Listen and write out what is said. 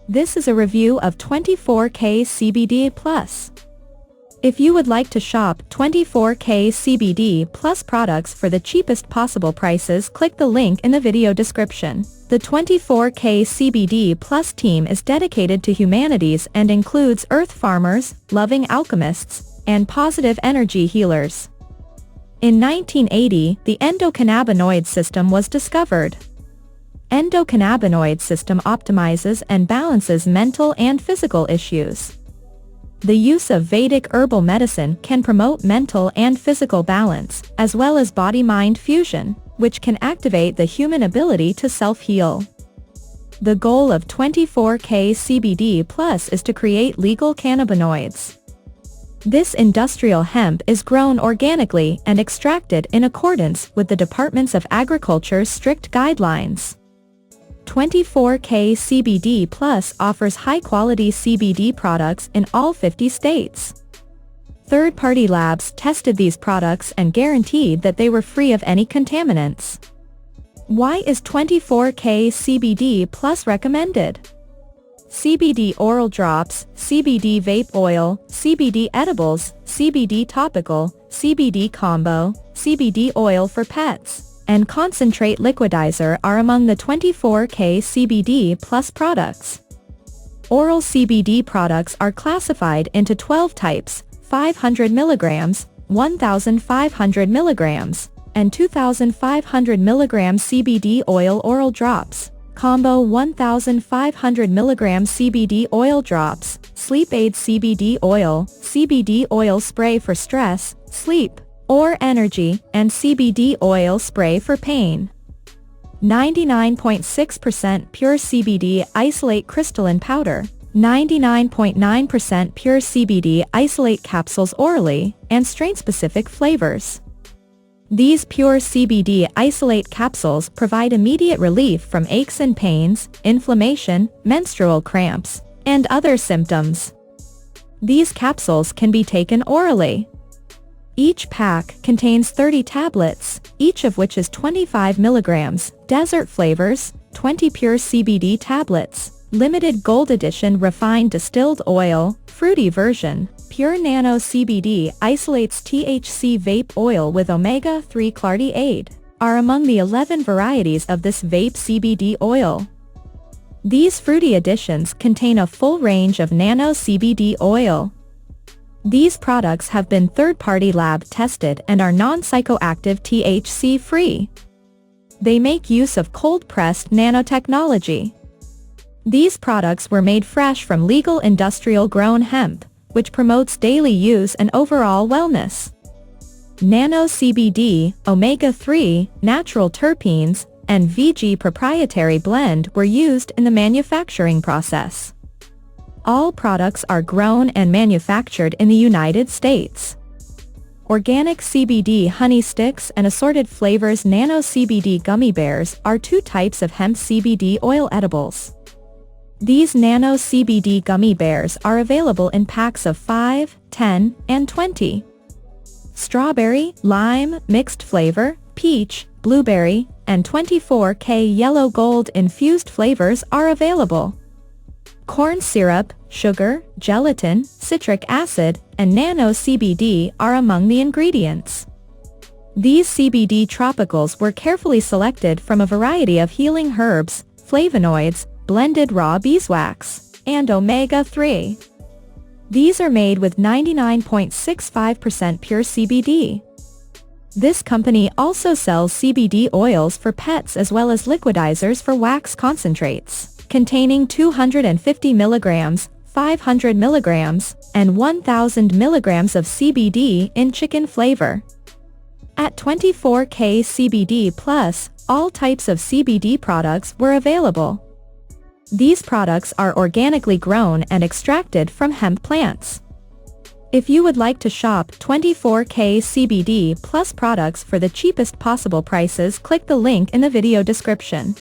This is a review of 24K CBD Plus. If you would like to shop 24K CBD Plus products for the cheapest possible prices, click the link in the video description. The 24K CBD Plus team is dedicated to humanities and includes earth farmers, loving alchemists, and positive energy healers. In 1980, the endocannabinoid system was discovered. Endocannabinoid system optimizes and balances mental and physical issues. The use of Vedic herbal medicine can promote mental and physical balance, as well as body-mind fusion, which can activate the human ability to self-heal. The goal of 24K CBD Plus is to create legal cannabinoids. This industrial hemp is grown organically and extracted in accordance with the Departments of Agriculture's strict guidelines. 24K CBD Plus offers high-quality CBD products in all 50 states. Third-party labs tested these products and guaranteed that they were free of any contaminants. Why is 24K CBD Plus recommended? CBD oral drops, CBD vape oil, CBD edibles, CBD topical, CBD combo, CBD oil for pets, and concentrate liquidizer are among the 24K CBD Plus products. Oral CBD products are classified into 12 types: 500 mg, 1,500 mg, and 2,500 mg CBD oil oral drops, combo 1,500 mg CBD oil drops, sleep aid CBD oil spray for stress, sleep, or energy, and CBD oil spray for pain. 99.6% pure CBD isolate crystalline powder, 99.9% pure CBD isolate capsules orally, and strain-specific flavors. These pure CBD isolate capsules provide immediate relief from aches and pains, inflammation, menstrual cramps, and other symptoms. These capsules can be taken orally. Each pack contains 30 tablets, each of which is 25 mg, desert flavors, 20 pure CBD tablets, limited gold edition refined distilled oil, fruity version, pure nano CBD isolates THC vape oil with omega-3 clarity are among the 11 varieties of this vape CBD oil. These fruity additions contain a full range of nano CBD oil. These products have been third-party lab tested and are non-psychoactive THC-free. They make use of cold-pressed nanotechnology. These products were made fresh from legal industrial-grown hemp, which promotes daily use and overall wellness. Nano CBD, omega-3, natural terpenes, and VG proprietary blend were used in the manufacturing process. All products are grown and manufactured in the United States. Organic CBD honey sticks and assorted flavors nano CBD gummy bears are two types of hemp CBD oil edibles. These nano CBD gummy bears are available in packs of 5, 10, and 20. Strawberry, lime, mixed flavor, peach, blueberry, and 24K yellow gold infused flavors are available. Corn syrup, sugar, gelatin, citric acid, and nano CBD are among the ingredients. These CBD tropicals were carefully selected from a variety of healing herbs, flavonoids, blended raw beeswax, and omega-3. These are made with 99.65% pure CBD. This company also sells CBD oils for pets as well as liquidizers for wax concentrates, containing 250 mg, 500 mg, and 1,000 mg of CBD in chicken flavor. At 24K CBD Plus, all types of CBD products were available. These products are organically grown and extracted from hemp plants. If you would like to shop 24K CBD Plus products for the cheapest possible prices, click the link in the video description.